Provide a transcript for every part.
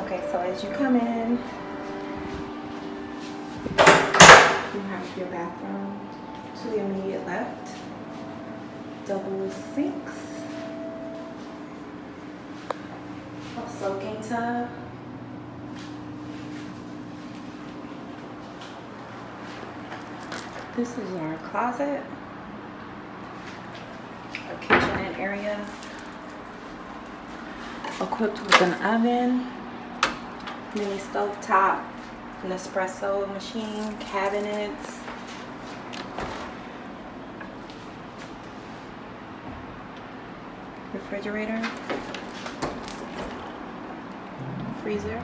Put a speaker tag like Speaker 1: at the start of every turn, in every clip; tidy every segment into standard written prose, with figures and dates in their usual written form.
Speaker 1: Okay, so as you come in, you have your bathroom to the immediate left, double sinks, a soaking tub, this is our closet, a kitchenette area equipped with an oven, mini stove top, an espresso machine, cabinets, refrigerator, freezer.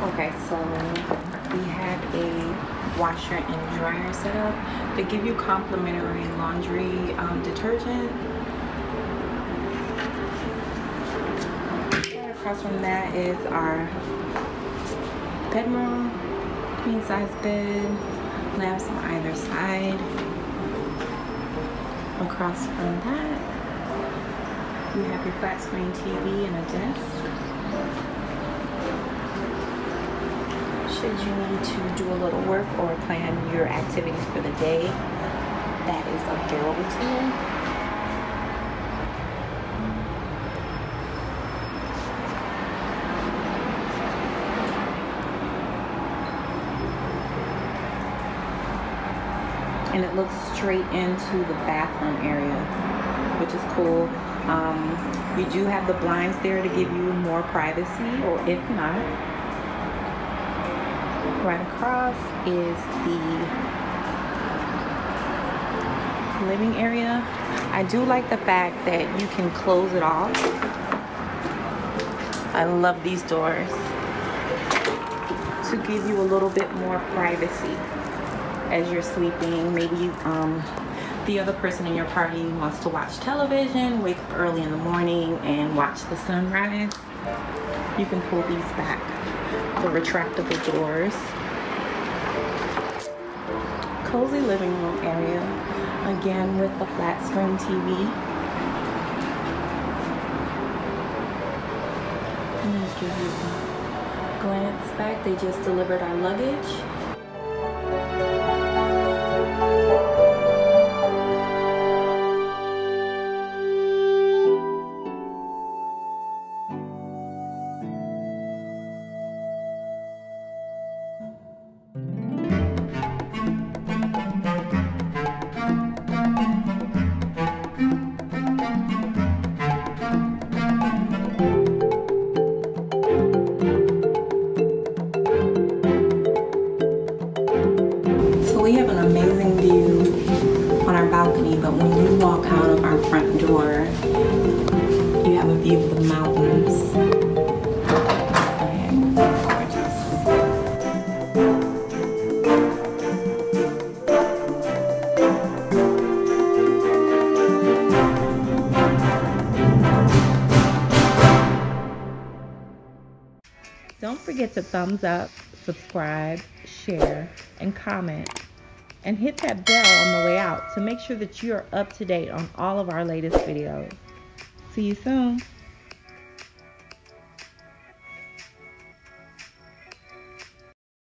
Speaker 1: Okay, so we have a washer and dryer set up. They give you complimentary laundry detergent. Across from that is our bedroom, queen size bed, lamps on either side. Across from that, you have your flat screen TV and a desk. Should you need to do a little work or plan your activities for the day, that is available to you. And it looks straight into the bathroom area, which is cool. You do have the blinds there to give you more privacy, or if not, right across is the living area. I do like the fact that you can close it off. I love these doors to give you a little bit more privacy as you're sleeping. Maybe the other person in your party wants to watch television, wake up early in the morning and watch the sunrise. You can pull these back, the retractable doors. Cozy living room area, again with the flat screen TV. I'm going to give you a glance back. They just delivered our luggage. We have an amazing view on our balcony, but when you walk out of our front door, you have a view of the mountains. And gorgeous. Don't forget to thumbs up, subscribe, share, and comment. And hit that bell on the way out to make sure that you are up to date on all of our latest videos. See you soon.